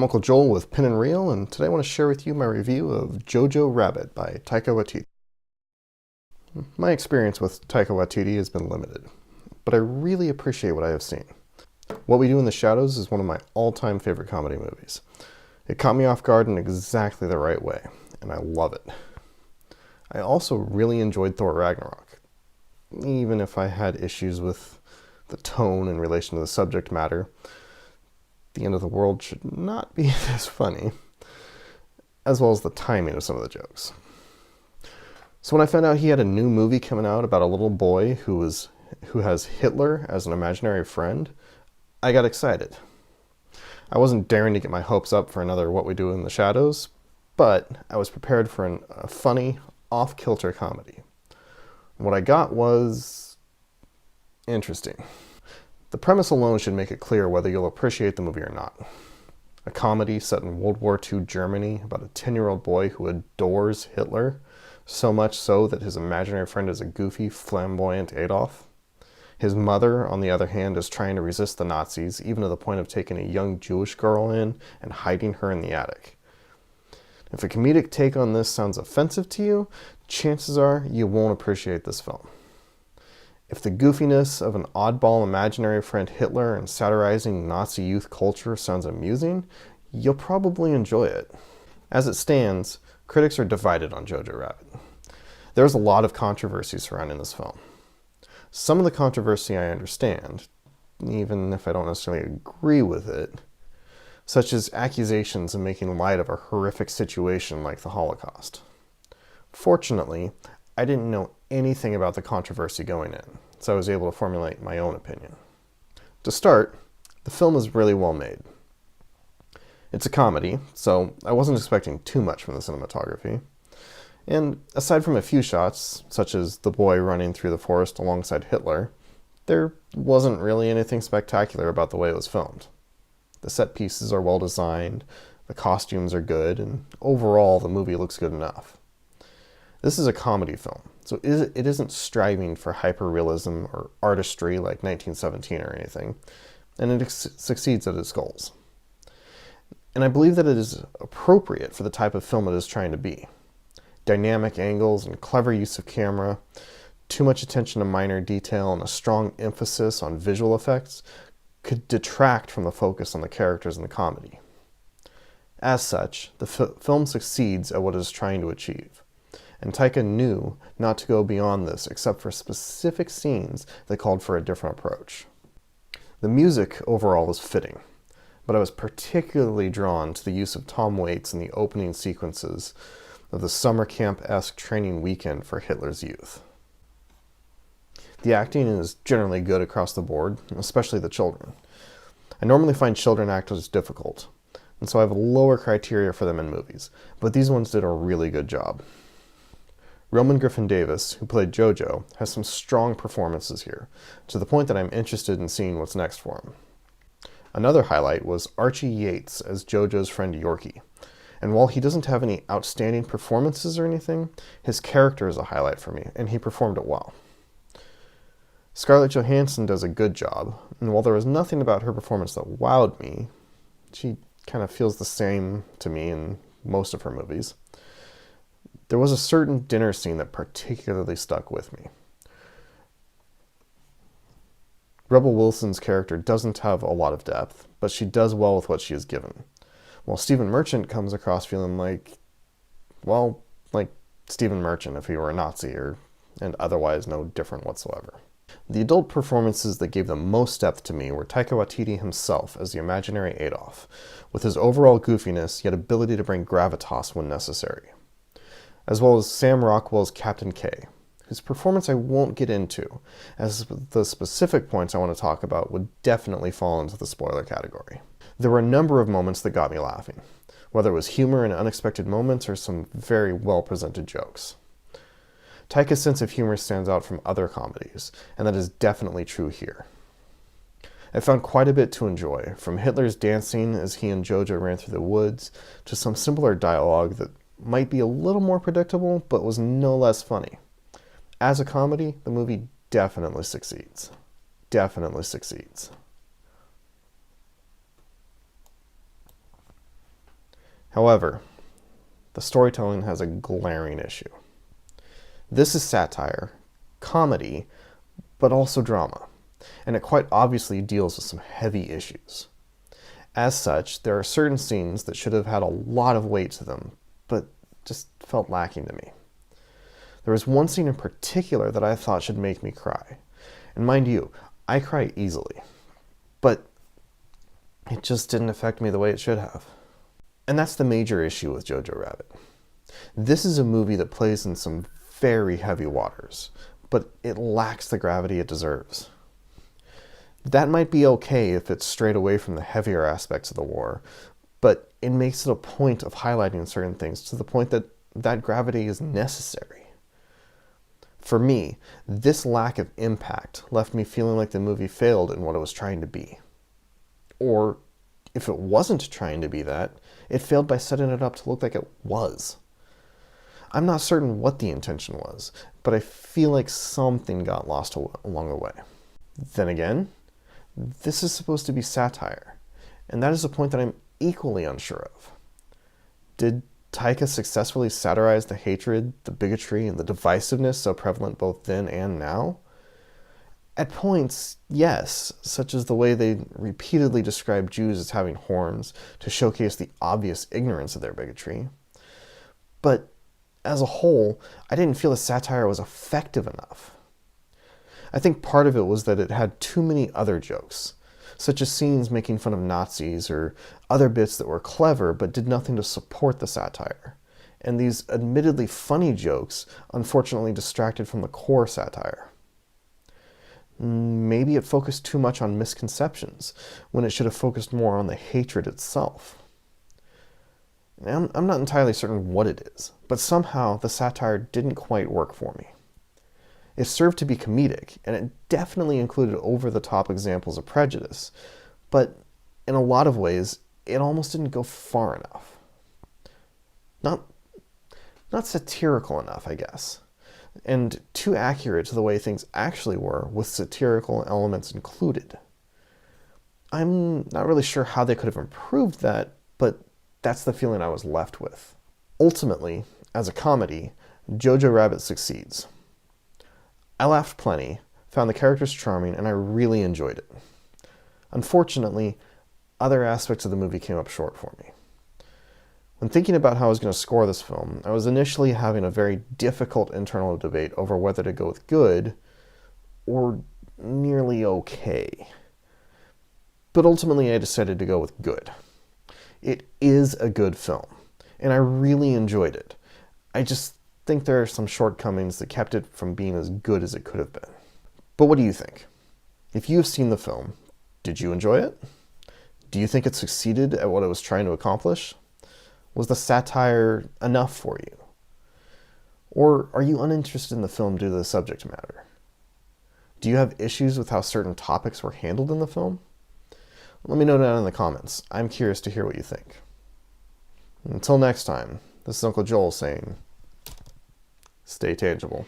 Uncle Joel with Pin and Reel, and today I want to share with you my review of Jojo Rabbit by Taika Waititi. My experience with Taika Waititi has been limited, but I really appreciate what I have seen. What We Do in the Shadows is one of my all-time favorite comedy movies. It caught me off guard in exactly the right way, and I love it. I also really enjoyed Thor Ragnarok, even if I had issues with the tone in relation to the subject matter. The end of the world should not be this funny, as well as the timing of some of the jokes. So when I found out he had a new movie coming out about a little boy who has Hitler as an imaginary friend, I got excited. I wasn't daring to get my hopes up for another What We Do in the Shadows, but I was prepared for a funny, off-kilter comedy. What I got was interesting. The premise alone should make it clear whether you'll appreciate the movie or not. A comedy set in World War II Germany about a 10-year-old boy who adores Hitler, so much so that his imaginary friend is a goofy, flamboyant Adolf. His mother, on the other hand, is trying to resist the Nazis, even to the point of taking a young Jewish girl in and hiding her in the attic. If a comedic take on this sounds offensive to you, chances are you won't appreciate this film. If the goofiness of an oddball imaginary friend Hitler and satirizing Nazi youth culture sounds amusing, you'll probably enjoy it. As it stands, critics are divided on Jojo Rabbit. There's a lot of controversy surrounding this film. Some of the controversy I understand, even if I don't necessarily agree with it, such as accusations of making light of a horrific situation like the Holocaust. Fortunately, I didn't know anything about the controversy going in, so I was able to formulate my own opinion. To start, the film is really well made. It's a comedy, so I wasn't expecting too much from the cinematography. And aside from a few shots, such as the boy running through the forest alongside Hitler, there wasn't really anything spectacular about the way it was filmed. The set pieces are well designed, the costumes are good, and overall the movie looks good enough. This is a comedy film, so it isn't striving for hyperrealism or artistry like 1917 or anything, and it succeeds at its goals. And I believe that it is appropriate for the type of film it is trying to be. Dynamic angles and clever use of camera, too much attention to minor detail, and a strong emphasis on visual effects could detract from the focus on the characters in the comedy. As such, the film succeeds at what it is trying to achieve. And Taika knew not to go beyond this except for specific scenes that called for a different approach. The music overall is fitting, but I was particularly drawn to the use of Tom Waits in the opening sequences of the summer camp-esque training weekend for Hitler's youth. The acting is generally good across the board, especially the children. I normally find children actors difficult, and so I have a lower criteria for them in movies, but these ones did a really good job. Roman Griffin Davis, who played Jojo, has some strong performances here, to the point that I'm interested in seeing what's next for him. Another highlight was Archie Yates as Jojo's friend Yorkie, and while he doesn't have any outstanding performances or anything, his character is a highlight for me, and he performed it well. Scarlett Johansson does a good job, and while there was nothing about her performance that wowed me, she kind of feels the same to me in most of her movies. There was a certain dinner scene that particularly stuck with me. Rebel Wilson's character doesn't have a lot of depth, but she does well with what she is given. While Stephen Merchant comes across feeling like Stephen Merchant if he were a Nazi and otherwise no different whatsoever. The adult performances that gave the most depth to me were Taika Waititi himself as the imaginary Adolf, with his overall goofiness yet ability to bring gravitas when necessary, as well as Sam Rockwell's Captain K, whose performance I won't get into, as the specific points I want to talk about would definitely fall into the spoiler category. There were a number of moments that got me laughing, whether it was humor in unexpected moments or some very well-presented jokes. Taika's sense of humor stands out from other comedies, and that is definitely true here. I found quite a bit to enjoy, from Hitler's dancing as he and Jojo ran through the woods, to some simpler dialogue that might be a little more predictable, but was no less funny. As a comedy, the movie definitely succeeds. Definitely succeeds. However, the storytelling has a glaring issue. This is satire, comedy, but also drama, and it quite obviously deals with some heavy issues. As such, there are certain scenes that should have had a lot of weight to them, but just felt lacking to me. There was one scene in particular that I thought should make me cry. And mind you, I cry easily, but it just didn't affect me the way it should have. And that's the major issue with Jojo Rabbit. This is a movie that plays in some very heavy waters, but it lacks the gravity it deserves. That might be okay if it's strayed away from the heavier aspects of the war, but it makes it a point of highlighting certain things to the point that that gravity is necessary. For me, this lack of impact left me feeling like the movie failed in what it was trying to be. Or, if it wasn't trying to be that, it failed by setting it up to look like it was. I'm not certain what the intention was, but I feel like something got lost along the way. Then again, this is supposed to be satire, and that is a point that I'm equally unsure of. Did Taika successfully satirize the hatred, the bigotry, and the divisiveness so prevalent both then and now? At points, yes, such as the way they repeatedly describe Jews as having horns to showcase the obvious ignorance of their bigotry. But as a whole, I didn't feel the satire was effective enough. I think part of it was that it had too many other jokes, such as scenes making fun of Nazis or other bits that were clever but did nothing to support the satire. And these admittedly funny jokes unfortunately distracted from the core satire. Maybe it focused too much on misconceptions when it should have focused more on the hatred itself. I'm not entirely certain what it is, but somehow the satire didn't quite work for me. It served to be comedic, and it definitely included over-the-top examples of prejudice, but in a lot of ways, it almost didn't go far enough. Not satirical enough, I guess, and too accurate to the way things actually were with satirical elements included. I'm not really sure how they could have improved that, but that's the feeling I was left with. Ultimately, as a comedy, Jojo Rabbit succeeds. I laughed plenty, found the characters charming, and I really enjoyed it. Unfortunately, other aspects of the movie came up short for me. When thinking about how I was going to score this film, I was initially having a very difficult internal debate over whether to go with good or nearly okay. But ultimately I decided to go with good. It is a good film, and I really enjoyed it. I just think there are some shortcomings that kept it from being as good as it could have been. But what do you think? If you have seen the film, did you enjoy it? Do you think it succeeded at what it was trying to accomplish? Was the satire enough for you? Or are you uninterested in the film due to the subject matter? Do you have issues with how certain topics were handled in the film? Let me know down in the comments. I'm curious to hear what you think. Until next time, this is Uncle Joel saying, stay tangible.